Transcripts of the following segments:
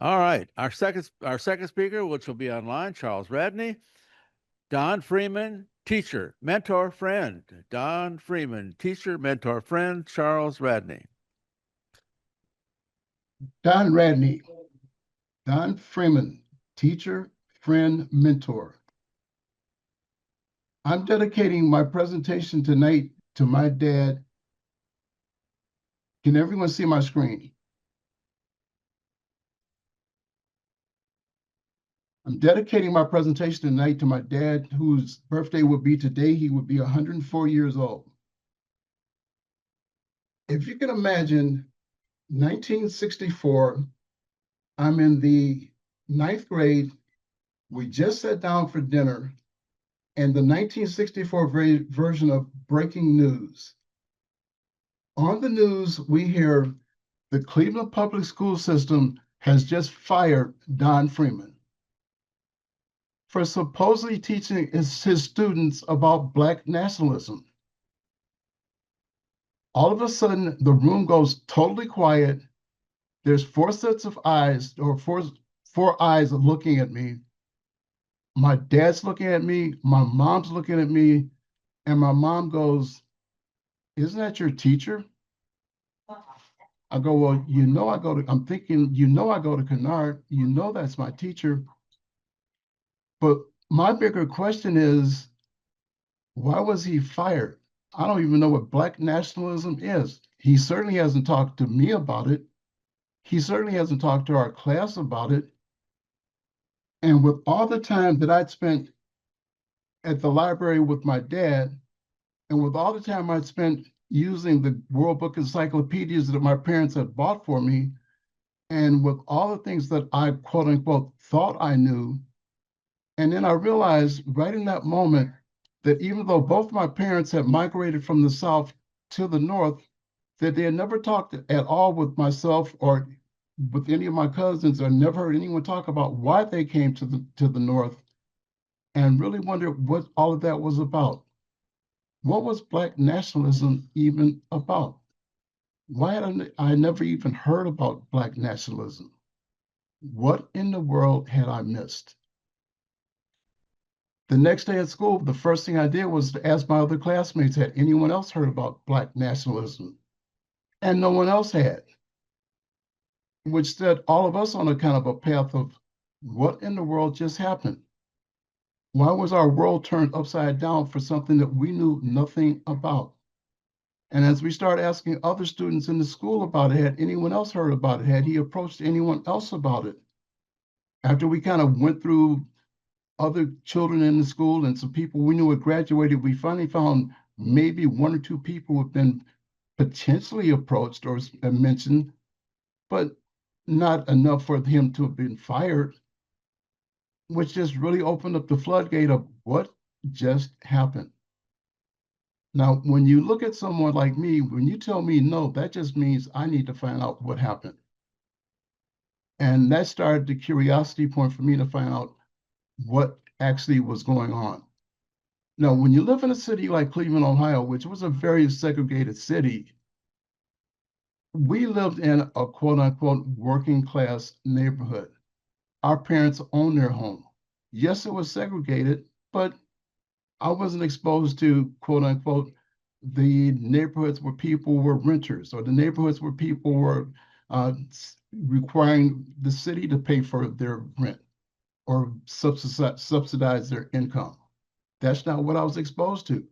All right. Our second speaker, which will be online, Charles Radney. Don Freeman, teacher, mentor, friend. Don Freeman, teacher, mentor, friend, Charles Radney. Don Radney, Don Freeman, teacher, friend, mentor. I'm dedicating my presentation tonight to my dad. Can everyone see my screen? I'm dedicating my presentation tonight to my dad, whose birthday would be today. He would be 104 years old. If you can imagine, 1964, I'm in the ninth grade. We just sat down for dinner, and the 1964 version of breaking news. On the news, we hear the Cleveland Public School System has just fired Don Freeman for supposedly teaching his students about Black nationalism. All of a sudden, the room goes totally quiet. There's four sets of eyes, or four eyes looking at me. My dad's looking at me, my mom's looking at me, and my mom goes, "Isn't that your teacher?" I go, "Well, I'm thinking, I go to Kennard, that's my teacher." But my bigger question is, why was he fired? I don't even know what Black nationalism is. He certainly hasn't talked to me about it. He certainly hasn't talked to our class about it. And with all the time that I'd spent at the library with my dad, and with all the time I'd spent using the World Book encyclopedias that my parents had bought for me, and with all the things that I quote unquote thought I knew, and then I realized right in that moment that even though both my parents had migrated from the South to the North, that they had never talked at all with myself or with any of my cousins, or never heard anyone talk about why they came to the North, and really wondered what all of that was about. What was Black nationalism even about? Why had I never even heard about Black nationalism? What in the world had I missed? The next day at school, the first thing I did was to ask my other classmates, had anyone else heard about Black nationalism? And no one else had, which set all of us on a kind of a path of what in the world just happened? Why was our world turned upside down for something that we knew nothing about? And as we started asking other students in the school about it, had anyone else heard about it? Had he approached anyone else about it? After we kind of went through other children in the school and some people we knew had graduated, we finally found maybe one or two people who have been potentially approached or mentioned, but not enough for him to have been fired, which just really opened up the floodgate of what just happened. Now, when you look at someone like me, when you tell me no, that just means I need to find out what happened. And that started the curiosity point for me to find out what actually was going on. Now, when you live in a city like Cleveland, Ohio, which was a very segregated city, we lived in a quote unquote working class neighborhood. Our parents owned their home. Yes, it was segregated, but I wasn't exposed to quote unquote the neighborhoods where people were renters, or the neighborhoods where people were requiring the city to pay for their rent or subsidize their income. That's not what I was exposed to.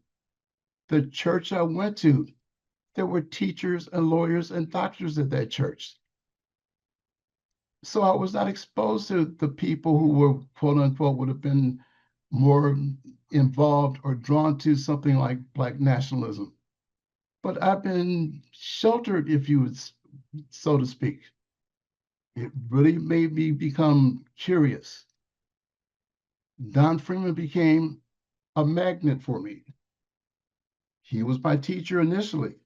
The church I went to, there were teachers and lawyers and doctors at that church. So I was not exposed to the people who were, quote unquote, would have been more involved or drawn to something like Black nationalism. But I've been sheltered, if you would, so to speak. It really made me become curious. Don Freeman became a magnet for me. He was my teacher initially.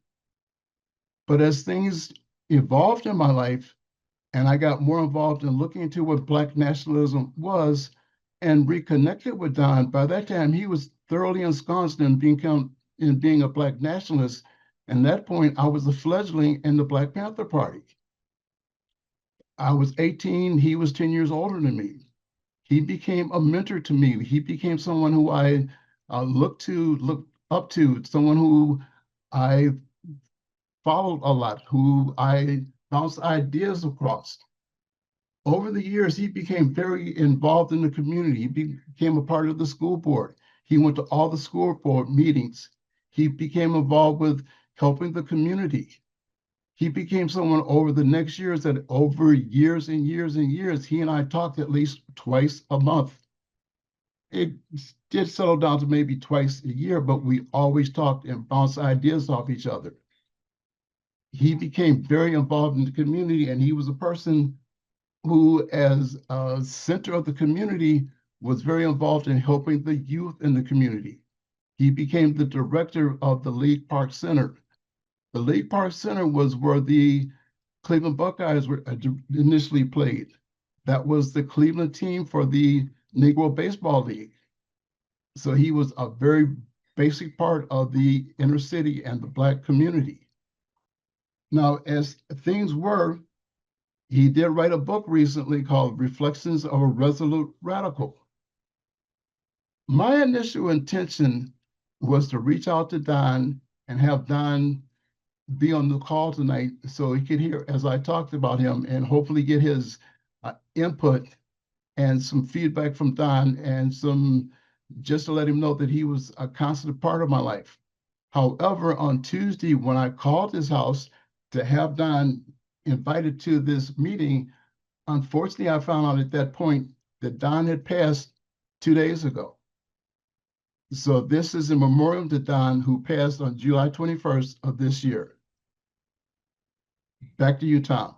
But as things evolved in my life, and I got more involved in looking into what Black nationalism was and reconnected with Don, by that time he was thoroughly ensconced in being a Black nationalist. And at that point, I was a fledgling in the Black Panther Party. I was 18, he was 10 years older than me. He became a mentor to me. He became someone who I looked up to, someone who I followed a lot, who I bounced ideas across. Over the years, he became very involved in the community. He became a part of the school board. He went to all the school board meetings. He became involved with helping the community. He became someone over the next years that over years and years and years, he and I talked at least twice a month. It did settle down to maybe twice a year, but we always talked and bounced ideas off each other. He became very involved in the community, and he was a person who, as a center of the community, was very involved in helping the youth in the community. He became the director of the League Park Center. The League Park Center was where the Cleveland Buckeyes were initially played. That was the Cleveland team for the Negro Baseball League. So he was a very basic part of the inner city and the Black community. Now, as things were, he did write a book recently called Reflections of a Resolute Radical. My initial intention was to reach out to Don and have Don be on the call tonight so he could hear as I talked about him and hopefully get his input and some feedback from Don and just to let him know that he was a constant part of my life. However, on Tuesday, when I called his house to have Don invited to this meeting, unfortunately, I found out at that point that Don had passed 2 days ago. So this is a memorial to Don, who passed on July 21st of this year. Back to you, Tom.